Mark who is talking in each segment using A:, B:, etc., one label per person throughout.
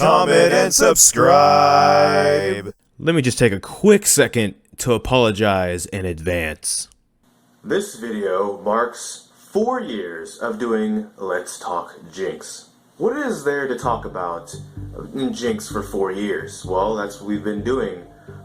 A: comment, and subscribe.
B: Let me just take a quick second to apologize in advance.
C: This video marks 4 years of doing Let's Talk Jinx. What is there to talk about in Jinx for 4 years? Well, that's what we've been doing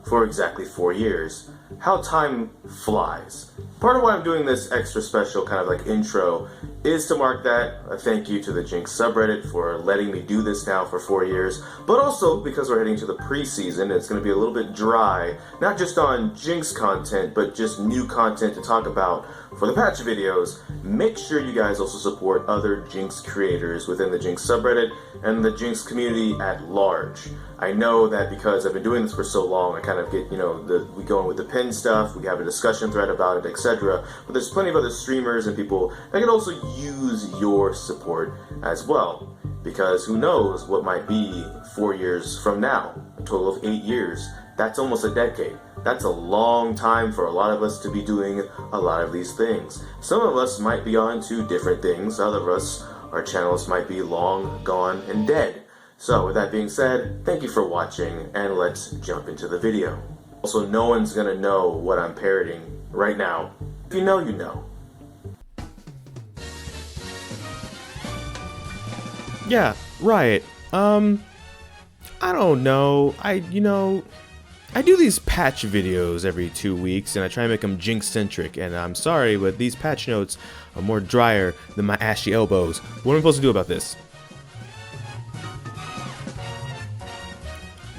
C: for exactly 4 years. How time flies. Part of why I'm doing this extra special kind of like intro is to mark that. A thank you to the Jinx subreddit for letting me do this now for 4 years, but also because we're heading to the preseason, it's going to be a little bit dry, not just on Jinx content, but just new content to talk about for the patch videos. Make sure you guys also support other Jinx creators within the Jinx subreddit and the Jinx community at large. I know that because I've been doing this for so long, I kind of get, we go in with the pin stuff, we have a discussion thread about it, etc. But there's plenty of other streamers and people that can also use your support as well. Because who knows what might be 4 years from now, a total of 8 years. That's almost a decade. That's a long time for a lot of us to be doing a lot of these things. Some of us might be on to different things, other of us, our channels might be long gone and dead. So with that being said, thank you for watching, and let's jump into the video. Also, no one's gonna know what I'm parroting right now. If you know, you know.
B: Yeah, right. I don't know. I do these patch videos every 2 weeks, and I try to make them Jinx-centric, and I'm sorry, but these patch notes are more drier than my ashy elbows. What am I supposed to do about this?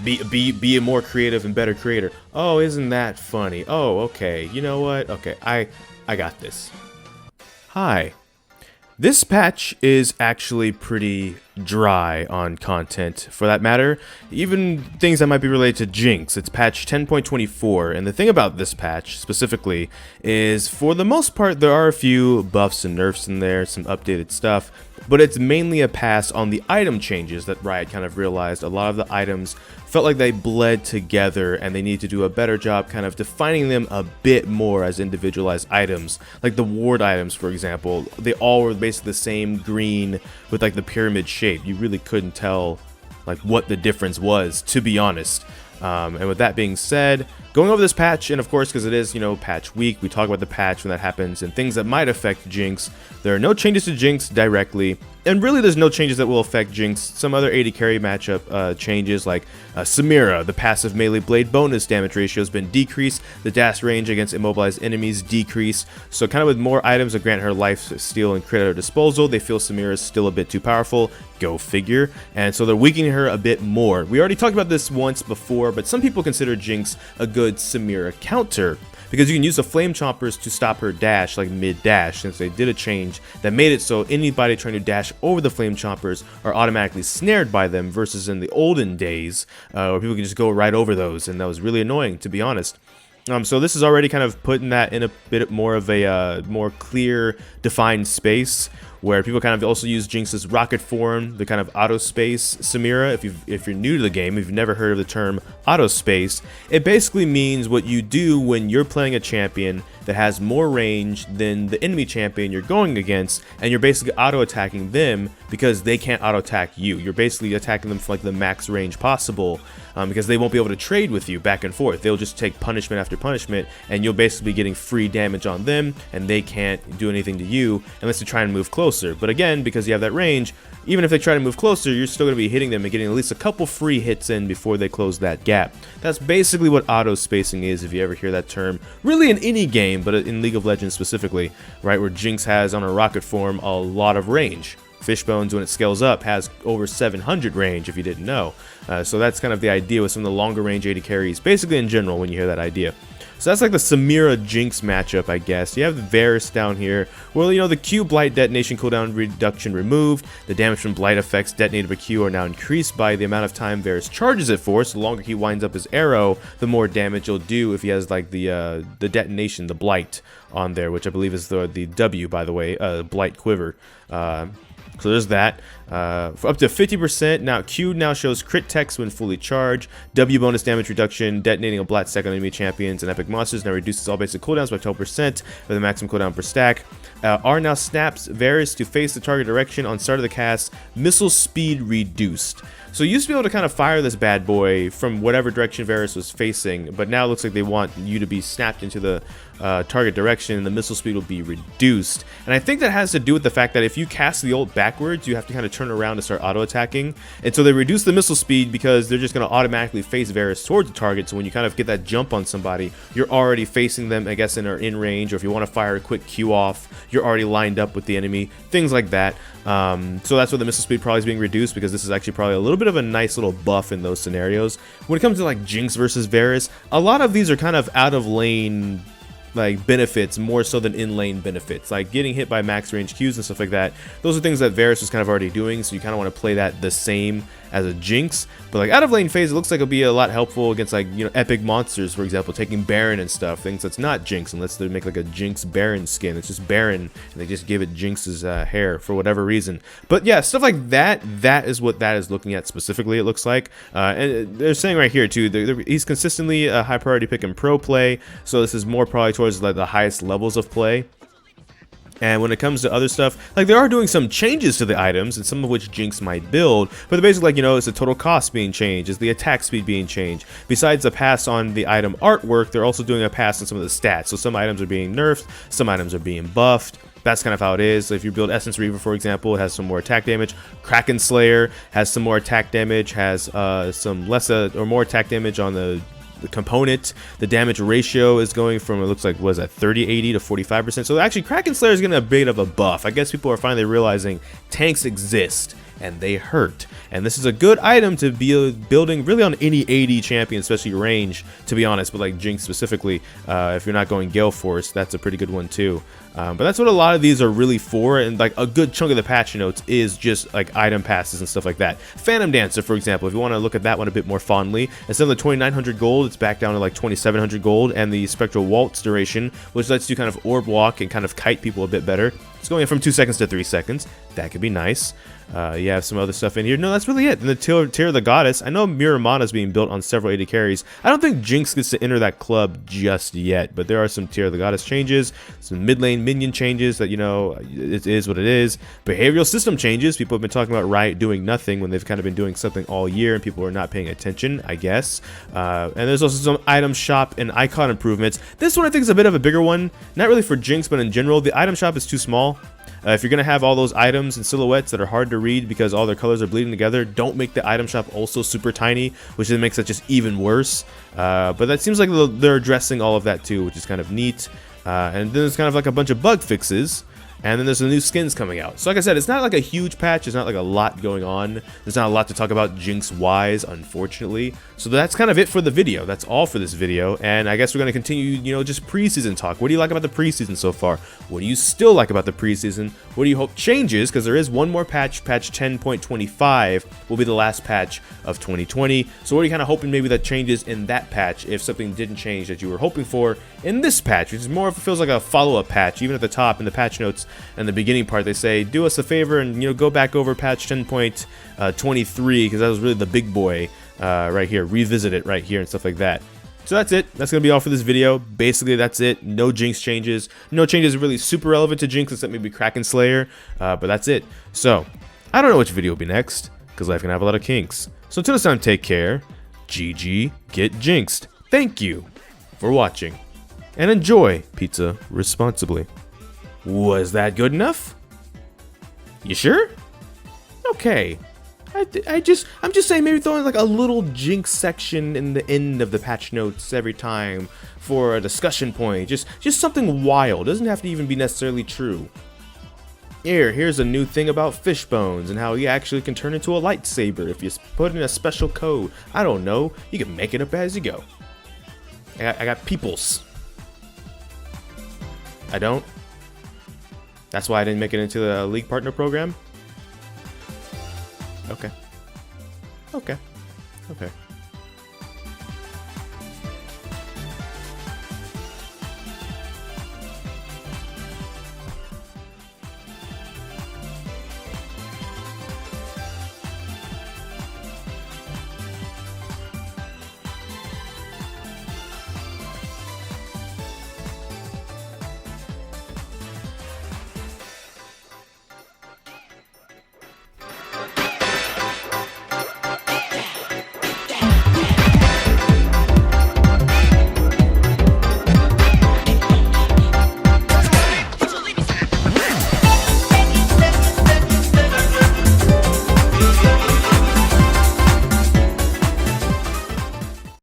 B: Be a more creative and better creator. Oh, isn't that funny? Oh, okay. You know what? Okay, I got this. Hi. This patch is actually pretty dry on content, for that matter, even things that might be related to Jinx. It's patch 10.24, and the thing about this patch, specifically, is for the most part there are a few buffs and nerfs in there, some updated stuff, but it's mainly a pass on the item changes that Riot kind of realized. A lot of the items felt like they bled together, and they need to do a better job kind of defining them a bit more as individualized items. Like the ward items, for example, they all were basically the same green with like the pyramid shape. You really couldn't tell like what the difference was, to be honest. And with that being said, going over this patch, and of course because it is, patch week, we talk about the patch when that happens and things that might affect Jinx. There are no changes to Jinx directly, and really there's no changes that will affect Jinx. Some other AD carry matchup changes, like Samira, the passive melee blade bonus damage ratio has been decreased, the dash range against immobilized enemies decreased, so kind of with more items that grant her life steal and crit at her disposal, they feel Samira is still a bit too powerful, go figure, and so they're weakening her a bit more. We already talked about this once before, but some people consider Jinx a good Samira counter, because you can use the flame chompers to stop her dash, like mid-dash, since they did a change that made it so anybody trying to dash over the flame chompers are automatically snared by them, versus in the olden days where people can just go right over those, and that was really annoying, to be honest. So this is already kind of putting that in a bit more of a more clear, defined space, where people kind of also use Jinx's rocket form, the kind of auto space Samira. If you're new to the game, if you've never heard of the term auto space, it basically means what you do when you're playing a champion that has more range than the enemy champion you're going against, and you're basically auto attacking them because they can't auto attack you. You're basically attacking them for like the max range possible, because they won't be able to trade with you back and forth. They'll just take punishment after punishment, and you'll basically be getting free damage on them, and they can't do anything to you unless they try and move closer. But again, because you have that range, even if they try to move closer, you're still going to be hitting them and getting at least a couple free hits in before they close that gap. That's basically what auto spacing is, if you ever hear that term, really in any game, but in League of Legends specifically, right, where Jinx has on her rocket form a lot of range. Fishbones, when it scales up, has over 700 range, if you didn't know. So that's kind of the idea with some of the longer range AD carries, basically in general, when you hear that idea. So that's like the Samira Jinx matchup, I guess. You have the Varus down here. Well, the Q Blight detonation cooldown reduction removed. The damage from Blight effects detonated by Q are now increased by the amount of time Varus charges it for. So the longer he winds up his arrow, the more damage he'll do if he has like the detonation, the Blight on there, which I believe is the W, by the way, Blight quiver. So there's that. For up to 50%. Now Q now shows crit text when fully charged. W bonus damage reduction, detonating a blast stack on enemy champions and epic monsters. Now reduces all basic cooldowns by 12% with a maximum cooldown per stack. R now snaps Varus to face the target direction on start of the cast. Missile speed reduced. So you used to be able to kind of fire this bad boy from whatever direction Varus was facing, but now it looks like they want you to be snapped into the target direction, and the missile speed will be reduced. And I think that has to do with the fact that if you cast the ult backwards, you have to kind of turn around to start auto-attacking. And so they reduce the missile speed because they're just going to automatically face Varus towards the target. So when you kind of get that jump on somebody, you're already facing them, I guess, in range, or if you want to fire a quick Q off, you're already lined up with the enemy, things like that. So that's why the missile speed probably is being reduced, because this is actually probably a little bit of a nice little buff in those scenarios. When it comes to like Jinx versus Varus, a lot of these are kind of out of lane like benefits more so than in-lane benefits, like getting hit by max range Qs and stuff like that. Those are things that Varus was kind of already doing, so you kind of want to play that the same as a Jinx. But like out of lane phase, it looks like it'll be a lot helpful against, like, you know, epic monsters, for example, taking Baron and stuff, things that's not Jinx, unless they make like a Jinx Baron skin. It's just Baron and they just give it Jinx's hair for whatever reason. But yeah, stuff like that, that is what that is looking at specifically, it looks like. And they're saying right here too, he's consistently a high priority pick in pro play, so this is more probably towards like the highest levels of play. And when it comes to other stuff, like, they are doing some changes to the items, and some of which Jinx might build, but basically, like, you know, it's the total cost being changed, is the attack speed being changed. Besides a pass on the item artwork, they're also doing a pass on some of the stats. So some items are being nerfed, some items are being buffed. That's kind of how it is. So if you build Essence Reaver, for example, it has some more attack damage. Kraken Slayer has some more attack damage, has some less or more attack damage on the component. The damage ratio is going from, it looks like, was at 30-80 to 45%. So actually, Kraken Slayer is getting a bit of a buff. I guess people are finally realizing tanks exist and they hurt, and this is a good item to be building really on any AD champion, especially range, to be honest. But like Jinx specifically, if you're not going Gale Force, that's a pretty good one too. But that's what a lot of these are really for, and like a good chunk of the patch notes is just like item passes and stuff like that. Phantom Dancer, for example, if you want to look at that one a bit more fondly, instead of the 2,900 gold, it's back down to like 2,700 gold, and the Spectral Waltz duration, which lets you kind of orb walk and kind of kite people a bit better. It's going from 2 seconds to 3 seconds. That could be nice. You have some other stuff in here. No, that's really it. And the Tear of the Goddess, I know Miramana is being built on several AD carries. I don't think Jinx gets to enter that club just yet, but there are some Tear of the Goddess changes, some mid lane minion changes that, you know, it is what it is. Behavioral system changes. People have been talking about Riot doing nothing when they've kind of been doing something all year, and people are not paying attention, I guess. And there's also some item shop and icon improvements. This one I think is a bit of a bigger one. Not really for Jinx, but in general, the item shop is too small. If you're going to have all those items and silhouettes that are hard to read because all their colors are bleeding together, don't make the item shop also super tiny, which then makes it just even worse. But that seems like they're addressing all of that too, which is kind of neat. And then there's kind of like a bunch of bug fixes. And then there's the new skins coming out. So like I said, it's not like a huge patch. It's not like a lot going on. There's not a lot to talk about Jinx-wise, unfortunately. So that's kind of it for the video. That's all for this video. And I guess we're going to continue, you know, just preseason talk. What do you like about the preseason so far? What do you still like about the preseason? What do you hope changes? Because there is one more patch. Patch 10.25 will be the last patch of 2020. So what are you kind of hoping maybe that changes in that patch if something didn't change that you were hoping for in this patch, which is more, it feels like a follow-up patch. Even at the top in the patch notes and the beginning part, they say, do us a favor and, you know, go back over patch 10.23 because that was really the big boy right here. Revisit it right here and stuff like that. So that's it. That's going to be all for this video. Basically, that's it. No Jinx changes. No changes really super relevant to Jinx except maybe Kraken Slayer. But that's it. So, I don't know which video will be next because life can have a lot of kinks. So until this time, take care. GG, get jinxed. Thank you for watching. And enjoy pizza responsibly. Was that good enough? You sure? Okay. I'm just saying, maybe throwing like a little Jinx section in the end of the patch notes every time for a discussion point. Just something wild. Doesn't have to even be necessarily true. Here's a new thing about fish bones and how he actually can turn into a lightsaber if you put in a special code. I don't know. You can make it up as you go. I got peoples. I don't. That's why I didn't make it into the League Partner Program? Okay. Okay.